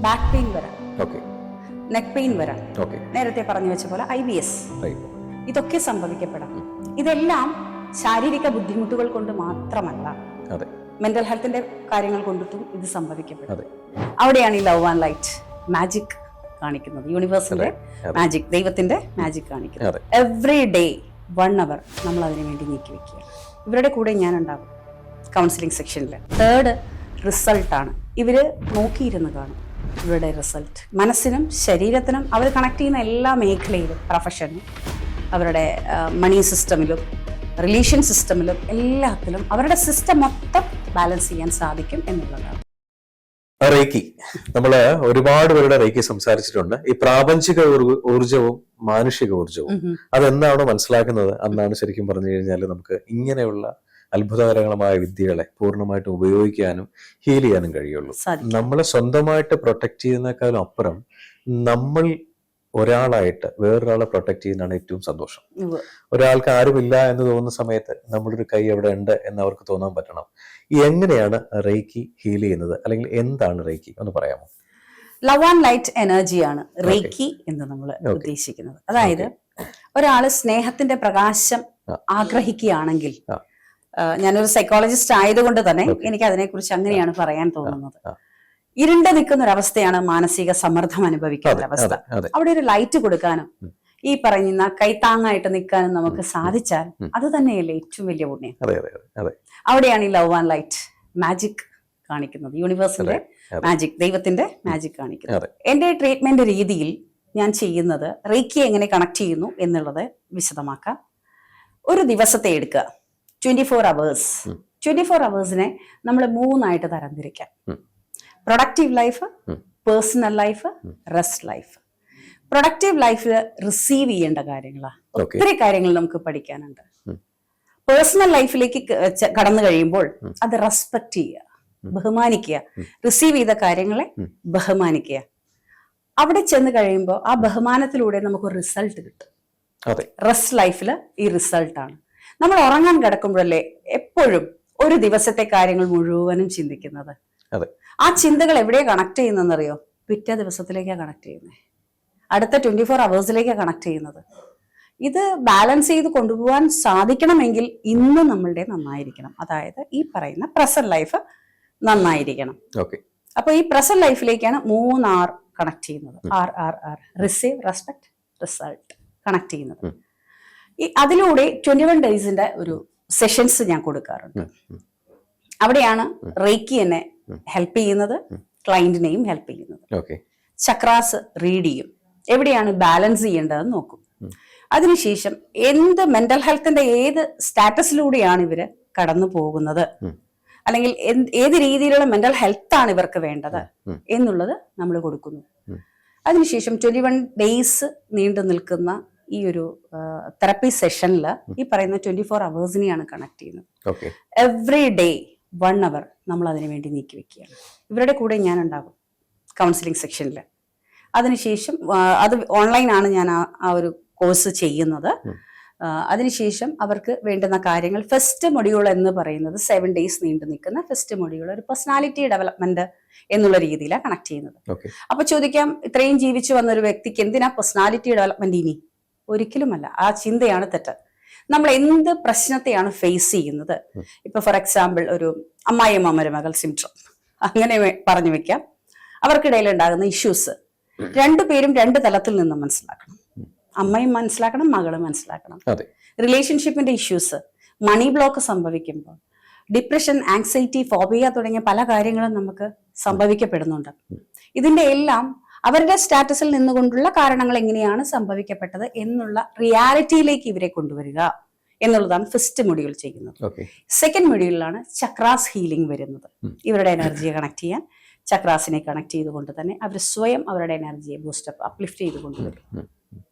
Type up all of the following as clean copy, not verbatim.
Back pain വരാം, okay, neck pain വരാം, okay, നേരത്തെ പറഞ്ഞു വെച്ച പോലെ IBS, റൈറ്റ്, ഇതൊക്കെ സംഭവിക്കപ്പെടാം. ഇതെല്ലാം ശാരീരിക ബുദ്ധിമുട്ടുകൾ കൊണ്ട് മാത്രമല്ല, അതെ, മെന്റൽ ഹെൽത്തിന്റെ കാര്യങ്ങൾ കൊണ്ടിട്ടും ഇത് സംഭവിക്കപ്പെടും. അതെ, അവിടെയാണ് ഈ ലവ് ആൻഡ് ലൈറ്റ് മാജിക് കാണിക്കുന്നത്, യൂണിവേഴ്സിന്റെ മാജിക്, ദൈവത്തിന്റെ മാജിക് കാണിക്കുന്നത്. എവറി ഡേ 1 hour നമ്മൾ അതിനു വേണ്ടി നീക്കി വെക്കുക. ഇവരുടെ കൂടെ ഞാൻ ഉണ്ടാകും കൗൺസിലിംഗ് സെക്ഷനിൽ. തേർഡ് റിസൾട്ടാണ്. ഇവര് നോക്കിയിരുന്ന് കാണും ഇവരുടെ റിസൾട്ട്. മനസ്സിനും ശരീരത്തിനും അവർ കണക്ട് ചെയ്യുന്ന എല്ലാ മേഖലയിലും, പ്രൊഫഷനും അവരുടെ മണി സിസ്റ്റമിലും റിലേഷൻ സിസ്റ്റമിലും എല്ലാത്തിലും അവരുടെ സിസ്റ്റം മൊത്തം ബാലൻസ് ചെയ്യാൻ സാധിക്കും എന്നുള്ളതാണ്. റേക്കി, നമ്മള് ഒരുപാട് പേരുടെ റേക്കി സംസാരിച്ചിട്ടുണ്ട്. ഈ പ്രാപഞ്ചിക ഊർജവും മാനുഷിക ഊർജവും അതെന്താണോ മനസ്സിലാക്കുന്നത് അന്നാണ് ശരിക്കും പറഞ്ഞു കഴിഞ്ഞാൽ നമുക്ക് ഇങ്ങനെയുള്ള അത്ഭുതകരമായ വിദ്യകളെ പൂർണ്ണമായിട്ടും ഉപയോഗിക്കാനും ഹീൽ ചെയ്യാനും കഴിയുള്ളൂ. നമ്മളെ സ്വന്തമായിട്ട് പ്രൊട്ടക്ട് ചെയ്യുന്നതിനേക്കാളും അപ്പുറം നമ്മൾ ഒരാളായിട്ട് വേറൊരാളെ പ്രൊട്ടക്ട് ചെയ്യുന്നതാണ് ഏറ്റവും സന്തോഷം. ഒരാൾക്ക് ആരുമില്ല എന്ന് തോന്നുന്ന സമയത്ത് നമ്മുടെ ഒരു കൈ എവിടെ ഉണ്ട് എന്ന് അവർക്ക് തോന്നാൻ പറ്റണം. എങ്ങനെയാണ് റേക്കി ഹീൽ ചെയ്യുന്നത്, അല്ലെങ്കിൽ എന്താണ് റേക്കി ഒന്ന് പറയാമോ? ലവ് ആൻഡ് ലൈറ്റ് എനർജിയാണ് റേക്കി എന്ന് നമ്മൾ ഉദ്ദേശിക്കുന്നത്. അതായത് ഒരാള് സ്നേഹത്തിന്റെ പ്രകാശം ആഗ്രഹിക്കുകയാണെങ്കിൽ, ഞാനൊരു സൈക്കോളജിസ്റ്റ് ആയതുകൊണ്ട് തന്നെ എനിക്ക് അതിനെക്കുറിച്ച് അങ്ങനെയാണ് പറയാൻ തോന്നുന്നത്. ഇരുണ്ട് നിൽക്കുന്ന ഒരവസ്ഥയാണ് മാനസിക സമ്മർദ്ദം അനുഭവിക്കുന്ന അവസ്ഥ. അവിടെ ഒരു ലൈറ്റ് കൊടുക്കാനും ഈ പറയുന്ന കൈത്താങ്ങായിട്ട് നിൽക്കാനും നമുക്ക് സാധിച്ചാൽ അത് തന്നെയല്ലേ ഏറ്റവും വലിയ പുണ്യം. അവിടെയാണ് ഈ ലവ് ആൻഡ് ലൈറ്റ് മാജിക് കാണിക്കുന്നത്, യൂണിവേഴ്സിന്റെ മാജിക്, ദൈവത്തിന്റെ മാജിക് കാണിക്കുന്നത്. എന്റെ ട്രീറ്റ്മെന്റ് രീതിയിൽ ഞാൻ ചെയ്യുന്നത് റേക്കി എങ്ങനെ കണക്ട് ചെയ്യുന്നു എന്നുള്ളത് വിശദമാക്കാം. ഒരു ദിവസത്തെ എടുക്കുക, 24 hours. 24 hours-നെ നമ്മൾ 3 തരംതിരിക്കാം. Productive life, personal life, rest life. Productive ലൈഫിൽ റിസീവ് ചെയ്യേണ്ട കാര്യങ്ങളാണ്, ഒത്തിരി കാര്യങ്ങൾ നമുക്ക് പഠിക്കാനുണ്ട്. പേഴ്സണൽ ലൈഫിലേക്ക് കടന്നു കഴിയുമ്പോൾ അത് റെസ്പെക്ട് ചെയ്യുക, ബഹുമാനിക്കുക, റിസീവ് ചെയ്ത കാര്യങ്ങളെ ബഹുമാനിക്കുക. അവിടെ ചെന്ന് കഴിയുമ്പോൾ ആ ബഹുമാനത്തിലൂടെ നമുക്ക് റിസൾട്ട് കിട്ടും. റെസ്റ്റ് ലൈഫിൽ ഈ റിസൾട്ടാണ്. നമ്മൾ ഉറങ്ങാൻ കിടക്കുമ്പോഴല്ലേ എപ്പോഴും ഒരു ദിവസത്തെ കാര്യങ്ങൾ മുഴുവനും ചിന്തിക്കുന്നത്. ആ ചിന്തകൾ എവിടെയാ കണക്ട് ചെയ്യുന്നതെന്നറിയോ? പിറ്റേ ദിവസത്തിലേക്കാണ് കണക്ട് ചെയ്യുന്നത്, അടുത്ത 24 hours-ലേക്കാണ് കണക്ട് ചെയ്യുന്നത്. ഇത് ബാലൻസ് ചെയ്ത് കൊണ്ടുപോകാൻ സാധിക്കണമെങ്കിൽ ഇന്ന് നമ്മളുടെ നന്നായിരിക്കണം. അതായത് ഈ പറയുന്ന പ്രസന്റ് ലൈഫ് നന്നായിരിക്കണം. അപ്പൊ ഈ പ്രസന്റ് ലൈഫിലേക്കാണ് 3 R കണക്ട് ചെയ്യുന്നത്. RRR, receive, respect, result connect ചെയ്യുന്നത്. ഈ അതിലൂടെ 21 days-ന്റെ ഒരു സെഷൻസ് ഞാൻ കൊടുക്കാറുണ്ട്. അവിടെയാണ് റേക്കി എന്നെ ഹെൽപ്പ് ചെയ്യുന്നത്, ക്ലയന്റിനെയും ഹെൽപ്പ് ചെയ്യുന്നത്. ചക്രാസ് റീഡ് ചെയ്യും, എവിടെയാണ് ബാലൻസ് ചെയ്യേണ്ടതെന്ന് നോക്കും. അതിനുശേഷം എന്ത് മെന്റൽ ഹെൽത്തിന്റെ ഏത് സ്റ്റാറ്റസിലൂടെയാണ് ഇവര് കടന്നു പോകുന്നത്, അല്ലെങ്കിൽ ഏത് രീതിയിലുള്ള മെന്റൽ ഹെൽത്ത് ആണ് ഇവർക്ക് വേണ്ടത് എന്നുള്ളത് നമ്മൾ കൊടുക്കുന്നു. അതിനുശേഷം 21 days നീണ്ടു നിൽക്കുന്ന ഈ ഒരു തെറപ്പി സെഷനിൽ ഈ പറയുന്ന 24 hours-നെയാണ് കണക്ട് ചെയ്യുന്നത്. എവറി ഡേ 1 hour നമ്മൾ അതിനു വേണ്ടി നീക്കി വെക്കുകയാണ്. ഇവരുടെ കൂടെ ഞാൻ ഉണ്ടാകും കൗൺസിലിംഗ് സെക്ഷനിൽ. അതിനുശേഷം അത് ഓൺലൈനാണ് ഞാൻ ആ ഒരു കോഴ്സ് ചെയ്യുന്നത്. അതിനുശേഷം അവർക്ക് വേണ്ടുന്ന കാര്യങ്ങൾ, ഫസ്റ്റ് മൊഡ്യൂൾ എന്ന് പറയുന്നത് 7 days നീണ്ടു നിൽക്കുന്ന ഫസ്റ്റ് മൊഡ്യൂൾ ഒരു പേഴ്സണാലിറ്റി ഡെവലപ്മെന്റ് എന്നുള്ള രീതിയിലാണ് കണക്ട് ചെയ്യുന്നത്. അപ്പൊ ചോദിക്കാം, ഇത്രയും ജീവിച്ചു വന്ന ഒരു വ്യക്തിക്ക് എന്തിനാ പേഴ്സണാലിറ്റി ഡെവലപ്മെന്റ്? ഇനി ഒരിക്കലുമല്ല. ആ ചിന്തയാണ് തെറ്റ്. നമ്മൾ എന്ത് പ്രശ്നത്തെയാണ് ഫേസ് ചെയ്യുന്നത്, ഇപ്പൊ ഫോർ എക്സാമ്പിൾ ഒരു അമ്മായിയമ്മ മരുമകൾ സിംഡ്രോം അങ്ങനെ പറഞ്ഞു വെക്കാം. അവർക്കിടയിൽ ഉണ്ടാകുന്ന ഇഷ്യൂസ് രണ്ടുപേരും 2 തലത്തിൽ നിന്ന് മനസ്സിലാക്കണം. അമ്മയും മനസ്സിലാക്കണം, മകളും മനസ്സിലാക്കണം. റിലേഷൻഷിപ്പിന്റെ ഇഷ്യൂസ്, മണി ബ്ലോക്ക് സംഭവിക്കുമ്പോൾ, ഡിപ്രഷൻ, ആങ്സൈറ്റി, ഫോബിയ തുടങ്ങിയ പല കാര്യങ്ങളും നമുക്ക് സംഭവിക്കപ്പെടുന്നുണ്ട്. ഇതിന്റെ എല്ലാം അവരുടെ സ്റ്റാറ്റസിൽ നിന്നുകൊണ്ടുള്ള കാരണങ്ങൾ എങ്ങനെയാണ് സംഭവിക്കപ്പെട്ടത് എന്നുള്ള റിയാലിറ്റിയിലേക്ക് ഇവരെ കൊണ്ടുവരിക എന്നുള്ളതാണ് ഫസ്റ്റ് മൊഡ്യൂൾ ചെയ്യുന്നത്. സെക്കൻഡ് മൊഡ്യൂളിലാണ് ചക്രാസ് ഹീലിംഗ് വരുന്നത്. ഇവരുടെ എനർജിയെ കണക്ട് ചെയ്യാൻ ചക്രാസിനെ കണക്ട് ചെയ്തുകൊണ്ട് തന്നെ അവർ സ്വയം അവരുടെ എനർജിയെ ബൂസ്റ്റപ്പ്, അപ്ലിഫ്റ്റ് ചെയ്ത് കൊണ്ടുവരും.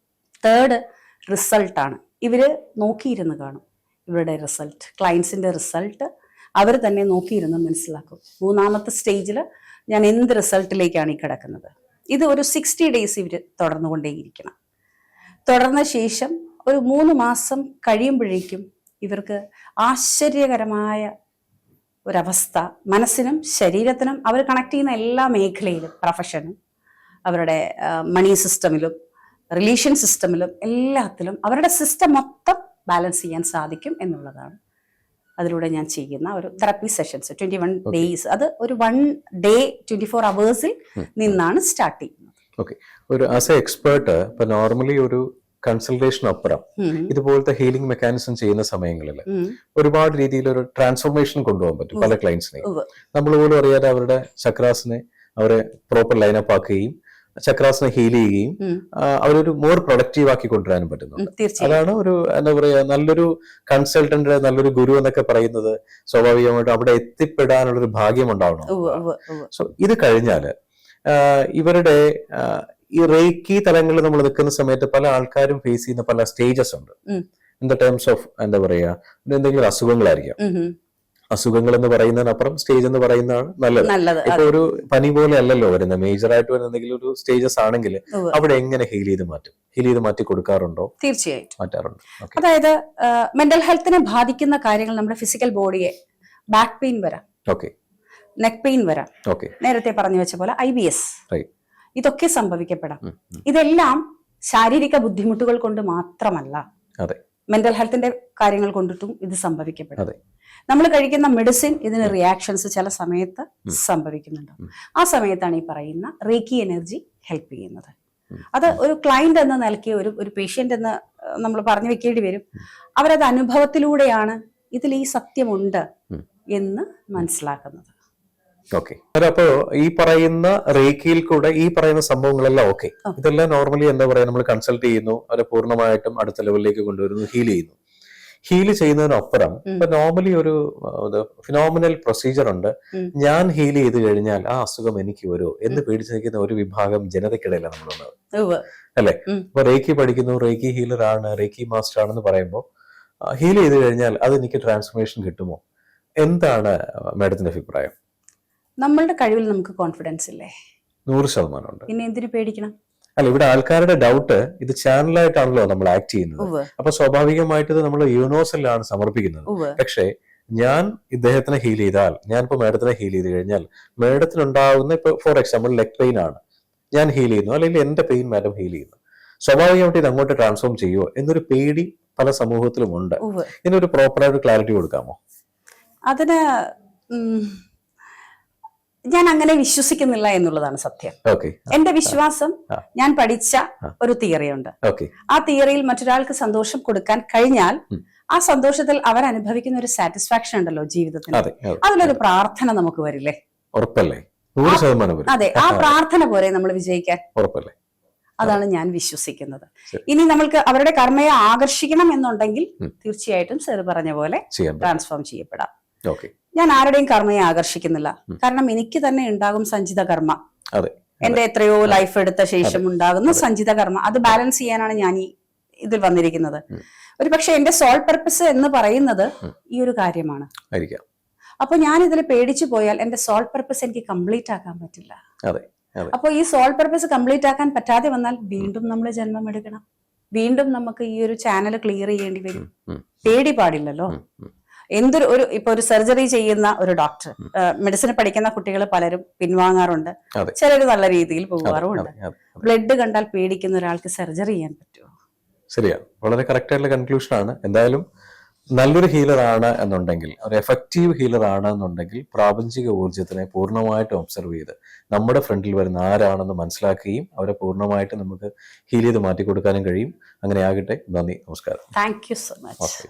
തേർഡ് റിസൾട്ടാണ്. ഇവര് നോക്കിയിരുന്ന് കാണും ഇവരുടെ റിസൾട്ട്, ക്ലയൻസിന്റെ റിസൾട്ട് അവർ തന്നെ നോക്കിയിരുന്ന് മനസ്സിലാക്കും. 3ാമത്തെ സ്റ്റേജിൽ ഞാൻ എന്ത് റിസൾട്ടിലേക്കാണ് ഈ കിടക്കുന്നത്. ഇത് ഒരു 60 days ഇവർ തുടർന്നുകൊണ്ടേയിരിക്കണം. തുടർന്ന ശേഷം ഒരു 3 മാസം കഴിയുമ്പോഴേക്കും ഇവർക്ക് ആശ്ചര്യകരമായ ഒരവസ്ഥ മനസ്സിനും ശരീരത്തിനും അവർ കണക്ട് ചെയ്യുന്ന എല്ലാ മേഖലയിലും, പ്രൊഫഷനും അവരുടെ മണി സിസ്റ്റമിലും റിലേഷൻ സിസ്റ്റമിലും എല്ലാത്തിലും അവരുടെ സിസ്റ്റം മൊത്തം ബാലൻസ് ചെയ്യാൻ സാധിക്കും എന്നുള്ളതാണ് അതിലൂടെ ഞാൻ ചെയ്യുന്ന ഒരു തെറപ്പി സെഷൻസ് 21 ഡേയ്സ്. അത് ഒരു 1 ഡേ 24 അവേഴ്സിൽ നിന്നാണ് സ്റ്റാർട്ട് ചെയ്യുന്നത്. ഓക്കെ, ഒരു ആസ് എ എക്സ്പേർട്ട് ഇപ്പൊ നോർമലി ഒരു കൺസൾട്ടേഷൻ അപ്പുറം ഇതുപോലത്തെ ഹീലിംഗ് മെക്കാനിസം ചെയ്യുന്ന സമയങ്ങളിൽ ഒരുപാട് രീതിയിൽ ഒരു ട്രാൻസ്ഫോർമേഷൻ കൊണ്ടുപോകാൻ പറ്റും പല ക്ലയൻസിനെ. നമ്മൾ പോലും അറിയാതെ അവരുടെ ചക്രാസിനെ അവരെ പ്രോപ്പർ ലൈനപ്പ് ആക്കുകയും ചക്രാസിനെ ഹീൽ ചെയ്യുകയും അവരൊരു മോർ പ്രൊഡക്റ്റീവ് ആക്കി കൊണ്ടുവരാനും പറ്റുന്നുണ്ട്. അതാണ് ഒരു എന്താ പറയാ നല്ലൊരു കൺസൾട്ടന്റ്, നല്ലൊരു ഗുരു എന്നൊക്കെ പറയുന്നത് സ്വാഭാവികമായിട്ടും അവിടെ എത്തിപ്പെടാനുള്ളൊരു ഭാഗ്യം ഉണ്ടാവണം. സോ ഇത് കഴിഞ്ഞാല് ഇവരുടെ ഈ റേക്കി തലങ്ങളിൽ നമ്മൾ നിൽക്കുന്ന സമയത്ത് പല ആൾക്കാരും ഫേസ് ചെയ്യുന്ന പല സ്റ്റേജസ് ഉണ്ട്. ഇൻ ദ ടേംസ് ഓഫ് എന്താ പറയാ എന്തെങ്കിലും അസുഖങ്ങളായിരിക്കാം. അസുഖങ്ങൾ എന്ന് പറയുന്നതിനപ്പുറം സ്റ്റേജ് എന്ന് പറയുന്നതാണ് നല്ലത്. ഇപ്പൊ ഒരു പനി പോലെ അല്ലല്ലോ വരുന്നത്, മേജർ ആയിട്ട് വരുന്ന എന്തെങ്കിലും ഒരു സ്റ്റേജസ് ആണെങ്കിൽ അവിടെ എങ്ങനെ ഹീൽ ചെയ്ത് മാറ്റി കൊടുക്കാറുണ്ടോ? തീർച്ചയായിട്ടും മാറ്റാറുണ്ട്. അതായത് മെന്റൽ ഹെൽത്തിനെ ബാധിക്കുന്ന കാര്യങ്ങൾ നമ്മുടെ ഫിസിക്കൽ ബോഡിയെ ബാക്ക് പെയിൻ വരാം, നെക്ക് പെയിൻ വരാം, നേരത്തെ പറഞ്ഞു വെച്ച പോലെ IBS, ഇതൊക്കെ സംഭവിക്കപ്പെടാം. ഇതെല്ലാം ശാരീരിക ബുദ്ധിമുട്ടുകൾ കൊണ്ട് മാത്രമല്ല, മെന്റൽ ഹെൽത്തിന്റെ കാര്യങ്ങൾ കൊണ്ടിട്ടും ഇത് സംഭവിക്കപ്പെടാം. നമ്മൾ കഴിക്കുന്ന മെഡിസിൻ ഇതിന് റിയാക്ഷൻസ് ചില സമയത്ത് സംഭവിക്കുന്നുണ്ട്. ആ സമയത്താണ് ഈ പറയുന്ന റേക്കി എനർജി ഹെൽപ്പ് ചെയ്യുന്നത്. അത് ഒരു ക്ലയന്റ് എന്ന നിലയ്ക്ക് ഒരു പേഷ്യന്റ് എന്ന് നമ്മൾ പറഞ്ഞു വെക്കേണ്ടി വരും. അവരത് അനുഭവത്തിലൂടെയാണ് ഇതിൽ ഈ സത്യമുണ്ട് എന്ന് മനസ്സിലാക്കുന്നത്. ഓക്കെ, അപ്പോ ഈ പറയുന്ന റേക്കിയിൽ കൂടെ ഈ പറയുന്ന സംഭവങ്ങളെല്ലാം ഓക്കെ, ഇതെല്ലാം നോർമലി എന്താ പറയാ നമ്മൾ കൺസൾട്ട് ചെയ്യുന്നു, അവരെ പൂർണ്ണമായിട്ടും അടുത്ത ലെവലിലേക്ക് കൊണ്ടുവരുന്നു, ഹീൽ ചെയ്യുന്നു. ഹീൽ ചെയ്യുന്നതിനപ്പുറം ഇപ്പൊ നോർമലി ഒരു ഫിനോമിനൽ പ്രൊസീജിയർ ഉണ്ട്. ഞാൻ ഹീൽ ചെയ്ത് കഴിഞ്ഞാൽ ആ അസുഖം എനിക്ക് വരുമോ എന്ന് പേടിച്ച് നിൽക്കുന്ന ഒരു വിഭാഗം ജനതയ്ക്കിടയിലാണ് നമ്മളുള്ളത്, അല്ലെ? ഇപ്പൊ റേക്കി പഠിക്കുന്നു, റേക്കി ഹീലർ ആണ്, റേക്കി മാസ്റ്റർ ആണെന്ന് പറയുമ്പോൾ ഹീൽ ചെയ്ത് കഴിഞ്ഞാൽ അത് എനിക്ക് ട്രാൻസ്ഫോർമേഷൻ കിട്ടുമോ? എന്താണ് മാഡത്തിന്റെ അഭിപ്രായം? നമ്മളുടെ കഴിവിൽ നമുക്ക് കോൺഫിഡൻസ് ഇല്ലേ? 100% ഉണ്ട്. പിന്നെ എന്തിനു പേടിക്കണം? അല്ല, ഇവിടെ ആൾക്കാരുടെ ഡൗട്ട് ഇത് ചാനലായിട്ടാണല്ലോ നമ്മൾ ആക്ട് ചെയ്യുന്നത്. അപ്പൊ സ്വാഭാവികമായിട്ട് ഇത് നമ്മൾ യൂണിവേഴ്സലിലാണ് സമർപ്പിക്കുന്നത്. പക്ഷേ ഞാൻ ഇദ്ദേഹത്തിനെ ഹീൽ ചെയ്താൽ, ഞാനിപ്പോ മാഡത്തിനെ ഹീൽ ചെയ്ത് കഴിഞ്ഞാൽ മാഡത്തിനുണ്ടാവുന്ന ഇപ്പൊ ഫോർ എക്സാമ്പിൾ ലെഗ് പെയിൻ ആണ്, ഞാൻ ഹീൽ ചെയ്യുന്നു, അല്ലെങ്കിൽ എന്റെ പെയിൻ മാഡം ഹീൽ ചെയ്യുന്നു, സ്വാഭാവികമായിട്ട് ഇത് അങ്ങോട്ട് ട്രാൻസ്ഫോം ചെയ്യുമോ എന്നൊരു പേടി പല സമൂഹത്തിലും ഉണ്ട്. ഇതിനൊരു പ്രോപ്പറായിട്ട് ക്ലാരിറ്റി കൊടുക്കാമോ? അതിന് ഞാൻ അങ്ങനെ വിശ്വസിക്കുന്നില്ല എന്നുള്ളതാണ് സത്യം. എന്റെ വിശ്വാസം, ഞാൻ പഠിച്ച ഒരു തിയറിയുണ്ട്. ആ തിയറിയിൽ മറ്റൊരാൾക്ക് സന്തോഷം കൊടുക്കാൻ കഴിഞ്ഞാൽ ആ സന്തോഷത്തിൽ അവരനുഭവിക്കുന്ന ഒരു സാറ്റിസ്ഫാക്ഷൻ ഉണ്ടല്ലോ ജീവിതത്തിൽ, അതിലൊരു പ്രാർത്ഥന നമുക്ക് വരില്ലേ? ഉറപ്പല്ലേ? അതെ, ആ പ്രാർത്ഥന പോരെ നമ്മൾ വിജയിക്കാൻ. ഉറപ്പല്ലേ? അതാണ് ഞാൻ വിശ്വസിക്കുന്നത്. ഇനി നമ്മൾക്ക് അവരുടെ കർമ്മയെ ആകർഷിക്കണം എന്നുണ്ടെങ്കിൽ തീർച്ചയായിട്ടും സർ പറഞ്ഞ പോലെ ട്രാൻസ്ഫോം ചെയ്യപ്പെടാം. ഞാൻ ആരുടെയും കർമ്മയെ ആകർഷിക്കുന്നില്ല. കാരണം എനിക്ക് തന്നെ ഉണ്ടാകും സഞ്ചിത കർമ്മ. എന്റെ എത്രയോ ലൈഫ് എടുത്ത ശേഷം ഉണ്ടാകുന്ന സഞ്ചിത കർമ്മ, അത് ബാലൻസ് ചെയ്യാനാണ് ഞാൻ ഈ ഇതിൽ വന്നിരിക്കുന്നത്. ഒരു പക്ഷെ എന്റെ സോൾ പർപ്പസ് എന്ന് പറയുന്നത് ഈ ഒരു കാര്യമാണ്. അപ്പൊ ഞാൻ ഇതിൽ പേടിച്ചു പോയാൽ എന്റെ സോൾ പർപ്പസ് എനിക്ക് കംപ്ലീറ്റ് ആക്കാൻ പറ്റില്ല. അപ്പൊ ഈ സോൾ പർപ്പസ് കംപ്ലീറ്റ് ആക്കാൻ പറ്റാതെ വന്നാൽ വീണ്ടും നമ്മൾ ജന്മം എടുക്കണം, വീണ്ടും നമുക്ക് ഈ ഒരു ചാനൽ ക്ലിയർ ചെയ്യേണ്ടി വരും. പേടി പാടില്ലല്ലോ. ഇപ്പൊ ഒരു സർജറി ചെയ്യുന്ന ഒരു ഡോക്ടർ, മെഡിസിൻ പഠിക്കുന്ന കുട്ടികൾ പലരും പിൻവാങ്ങാറുണ്ട്, ചിലർ നല്ല രീതിയിൽ പോകാറുമുണ്ട്. ബ്ലഡ് കണ്ടാൽ പേടിക്കുന്ന ഒരാൾക്ക് സർജറി ചെയ്യാൻ പറ്റുമോ? ശരിയാ, വളരെ കറക്റ്റ് ആയിട്ടുള്ള കൺക്ലൂഷൻ ആണ്. എന്തായാലും നല്ലൊരു ഹീലർ ആണ് എന്നുണ്ടെങ്കിൽ, ഒരു എഫക്റ്റീവ് ഹീലർ ആണ് എന്നുണ്ടെങ്കിൽ, പ്രാപഞ്ചിക ഊർജ്ജത്തിനെ പൂർണ്ണമായിട്ടും ഒബ്സർവ് ചെയ്ത് നമ്മുടെ ഫ്രണ്ടിൽ വരുന്ന ആരാണെന്ന് മനസ്സിലാക്കുകയും അവരെ പൂർണ്ണമായിട്ട് നമുക്ക് ഹീൽ ചെയ്ത് മാറ്റി കൊടുക്കാനും കഴിയും. അങ്ങനെ ആകട്ടെ. നന്ദി, നമസ്കാരം. Thank you so much.